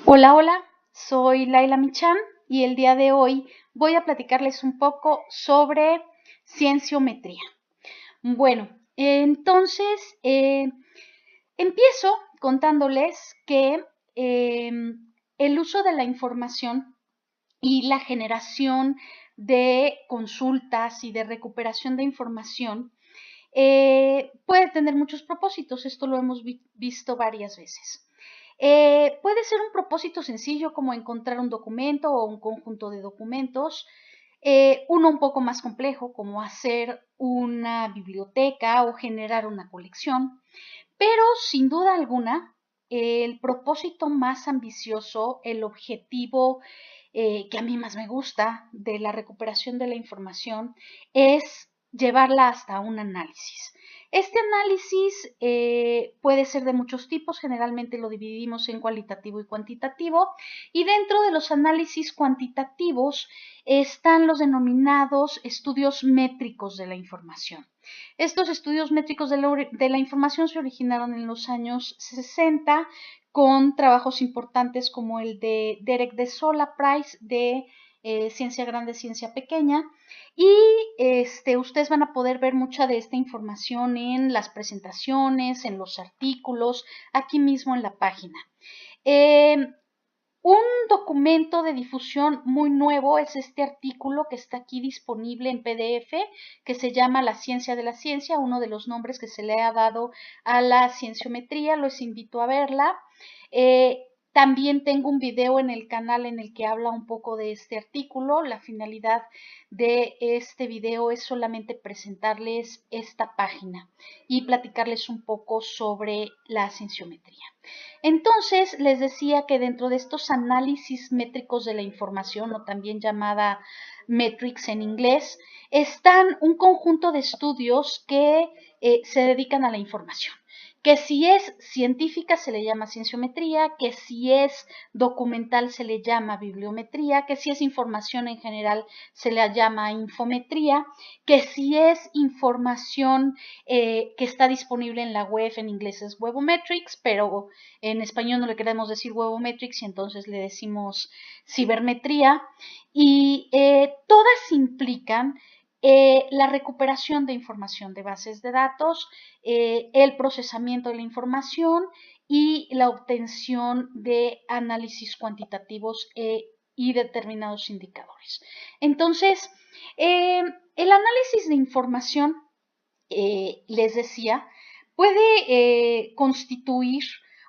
Hola, hola, soy Laila Michan y el día de hoy voy a platicarles un poco sobre cienciometría. Bueno, entonces empiezo contándoles que el uso de la información y la generación de consultas y de recuperación de información puede tener muchos propósitos. Esto lo hemos visto varias veces. Puede ser un propósito sencillo como encontrar un documento o un conjunto de documentos, uno un poco más complejo como hacer una biblioteca o generar una colección, pero sin duda alguna el propósito más ambicioso, el objetivo que a mí más me gusta de la recuperación de la información es llevarla hasta un análisis. Este análisis puede ser de muchos tipos, generalmente lo dividimos en cualitativo y cuantitativo, y dentro de los análisis cuantitativos están los denominados estudios métricos de la información. Estos estudios métricos de la información se originaron en los años 60 con trabajos importantes como el de Derek de Sola Price de Ciencia Grande, Ciencia Pequeña, y ustedes van a poder ver mucha de esta información en las presentaciones, en los artículos, aquí mismo en la página. Un documento de difusión muy nuevo es este artículo que está aquí disponible en PDF, que se llama La ciencia de la ciencia, uno de los nombres que se le ha dado a la cienciometría. Los invito a verla. También tengo un video en el canal en el que habla un poco de este artículo. La finalidad de este video es solamente presentarles esta página y platicarles un poco sobre la cienciometría. Entonces, les decía que dentro de estos análisis métricos de la información, o también llamada metrics en inglés, están un conjunto de estudios que se dedican a la información. Que si es científica se le llama cienciometría, que si es documental se le llama bibliometría, que si es información en general se le llama infometría, que si es información que está disponible en la web, en inglés es webometrics, pero en español no le queremos decir webometrics y entonces le decimos cibermetría, y todas implican la recuperación de información de bases de datos, el procesamiento de la información y la obtención de análisis cuantitativos y determinados indicadores. Entonces, el análisis de información, les decía, puede constituir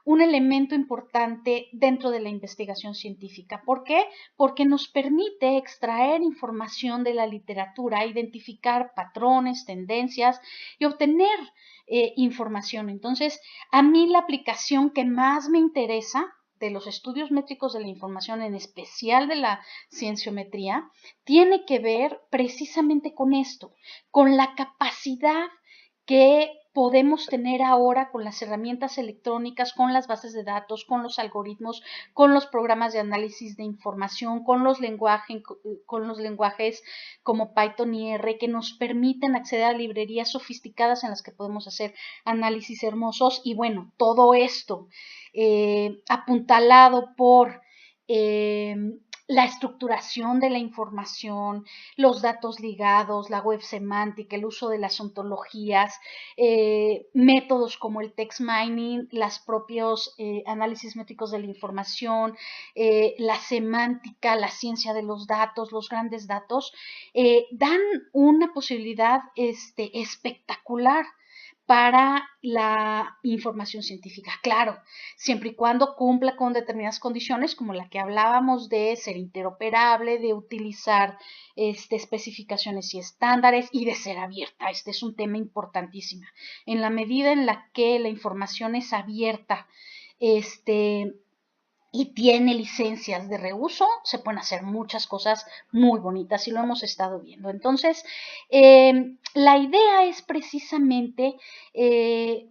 un elemento importante dentro de la investigación científica. ¿Por qué? Porque nos permite extraer información de la literatura, identificar patrones, tendencias y obtener información. Entonces, a mí la aplicación que más me interesa de los estudios métricos de la información, en especial de la cienciometría, tiene que ver precisamente con esto, con la capacidad que podemos tener ahora con las herramientas electrónicas, con las bases de datos, con los algoritmos, con los programas de análisis de información, con los lenguajes como Python y R, que nos permiten acceder a librerías sofisticadas en las que podemos hacer análisis hermosos. Y bueno, todo esto apuntalado por la estructuración de la información, los datos ligados, la web semántica, el uso de las ontologías, métodos como el text mining, los propios análisis métricos de la información, la semántica, la ciencia de los datos, los grandes datos, dan una posibilidad espectacular para la información científica. Claro, siempre y cuando cumpla con determinadas condiciones, como la que hablábamos de ser interoperable, de utilizar especificaciones y estándares y de ser abierta. Este es un tema importantísimo. En la medida en la que la información es abierta, y tiene licencias de reuso, se pueden hacer muchas cosas muy bonitas y lo hemos estado viendo. Entonces, la idea es precisamente que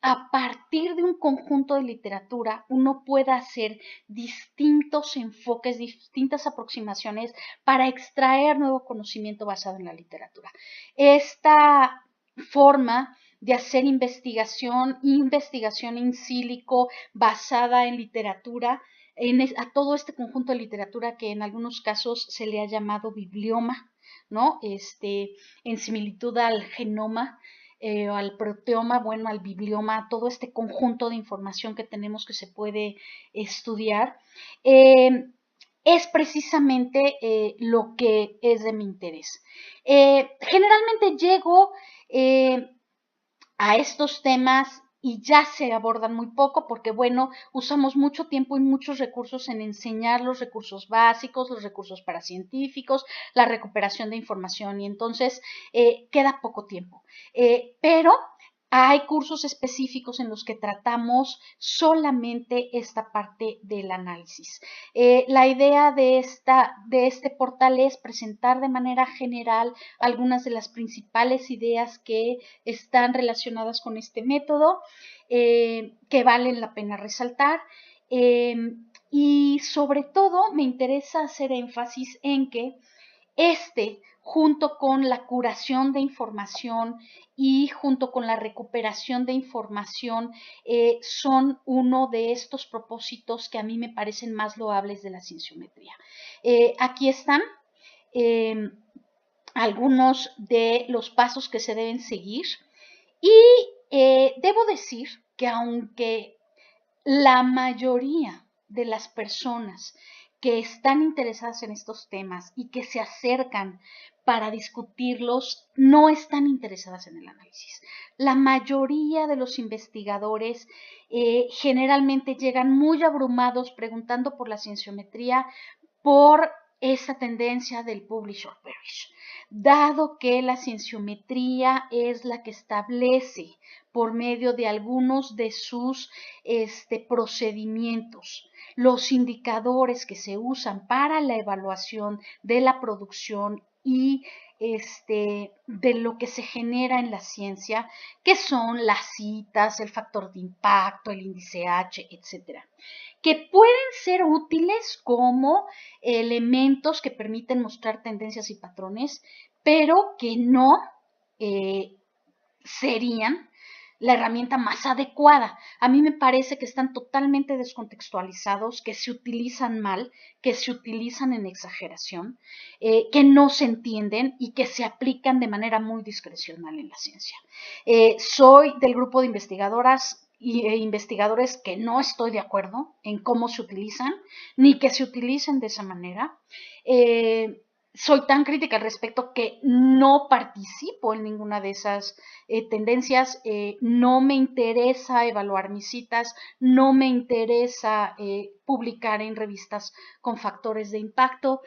a partir de un conjunto de literatura uno pueda hacer distintos enfoques, distintas aproximaciones para extraer nuevo conocimiento basado en la literatura. Esta forma de hacer investigación in silico basada en literatura, a todo este conjunto de literatura que en algunos casos se le ha llamado biblioma, ¿no? En similitud al genoma, al proteoma, bueno, al biblioma, todo este conjunto de información que tenemos que se puede estudiar, es precisamente lo que es de mi interés. Generalmente llego a estos temas y ya se abordan muy poco porque, bueno, usamos mucho tiempo y muchos recursos en enseñar los recursos básicos, los recursos paracientíficos, la recuperación de información y entonces queda poco tiempo. Pero hay cursos específicos en los que tratamos solamente esta parte del análisis. La idea de este portal es presentar de manera general algunas de las principales ideas que están relacionadas con este método, que valen la pena resaltar. Y sobre todo me interesa hacer énfasis en que junto con la curación de información y junto con la recuperación de información, son uno de estos propósitos que a mí me parecen más loables de la cienciometría. Aquí están algunos de los pasos que se deben seguir y debo decir que aunque la mayoría de las personas que están interesadas en estos temas y que se acercan para discutirlos no están interesadas en el análisis. La mayoría de los investigadores generalmente llegan muy abrumados preguntando por la cienciometría por esa tendencia del publish or perish, dado que la cienciometría es la que establece por medio de algunos de sus procedimientos los indicadores que se usan para la evaluación de la producción y de lo que se genera en la ciencia, que son las citas, el factor de impacto, el índice H, etcétera, que pueden ser útiles como elementos que permiten mostrar tendencias y patrones, pero que no serían la herramienta más adecuada. A mí me parece que están totalmente descontextualizados, que se utilizan mal, que se utilizan en exageración, que no se entienden y que se aplican de manera muy discrecional en la ciencia. Soy del grupo de investigadoras e investigadores que no estoy de acuerdo en cómo se utilizan, ni que se utilicen de esa manera. Soy tan crítica al respecto que no participo en ninguna de esas tendencias, no me interesa evaluar mis citas, no me interesa publicar en revistas con factores de impacto,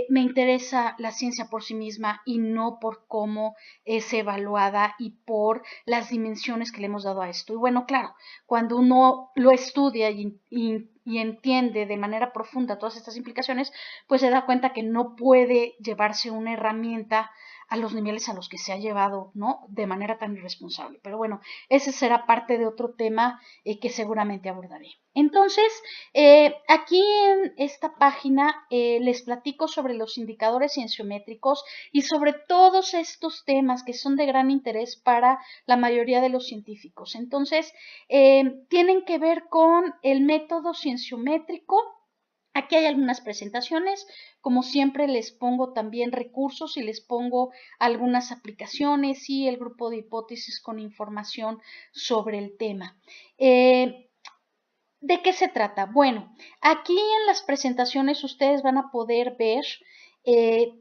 me interesa la ciencia por sí misma y no por cómo es evaluada y por las dimensiones que le hemos dado a esto. Y bueno, claro, cuando uno lo estudia y entiende de manera profunda todas estas implicaciones, pues se da cuenta que no puede llevarse una herramienta a los niveles a los que se ha llevado, ¿no? De manera tan irresponsable. Pero bueno, ese será parte de otro tema que seguramente abordaré. Entonces, aquí en esta página les platico sobre los indicadores cienciométricos y sobre todos estos temas que son de gran interés para la mayoría de los científicos. Entonces, tienen que ver con el método cienciométrico. Aquí hay algunas presentaciones, como siempre les pongo también recursos y les pongo algunas aplicaciones y el grupo de hipótesis con información sobre el tema. ¿De qué se trata? Bueno, aquí en las presentaciones ustedes van a poder ver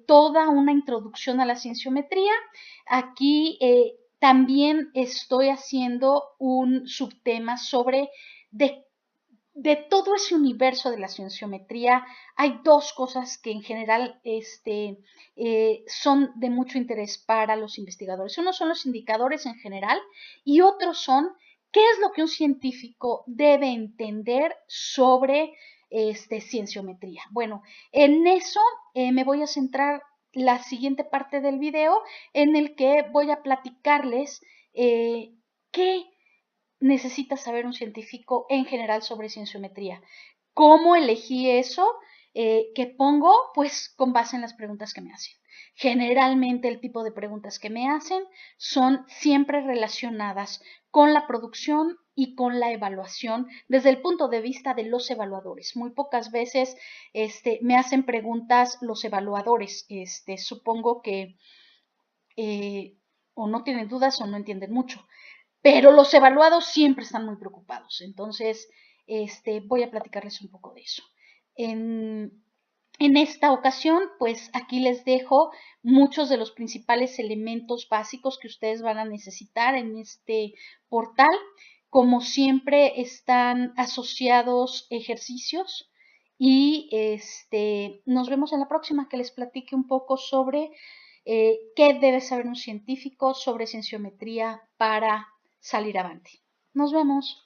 toda una introducción a la cienciometría. Aquí también estoy haciendo un subtema sobre de todo ese universo de la cienciometría. Hay dos cosas que en general son de mucho interés para los investigadores. Uno son los indicadores en general y otros son qué es lo que un científico debe entender sobre cienciometría. Bueno, en eso me voy a centrar la siguiente parte del video en el que voy a platicarles qué necesita saber un científico en general sobre cienciometría. ¿Cómo elegí eso que pongo? Pues con base en las preguntas que me hacen. Generalmente el tipo de preguntas que me hacen son siempre relacionadas con la producción y con la evaluación desde el punto de vista de los evaluadores. Muy pocas veces me hacen preguntas los evaluadores. Supongo que o no tienen dudas o no entienden mucho. Pero los evaluados siempre están muy preocupados. Entonces, voy a platicarles un poco de eso. En esta ocasión, pues aquí les dejo muchos de los principales elementos básicos que ustedes van a necesitar en este portal. Como siempre, están asociados ejercicios y nos vemos en la próxima, que les platique un poco sobre qué debe saber un científico sobre cienciometría para salir avante. Nos vemos.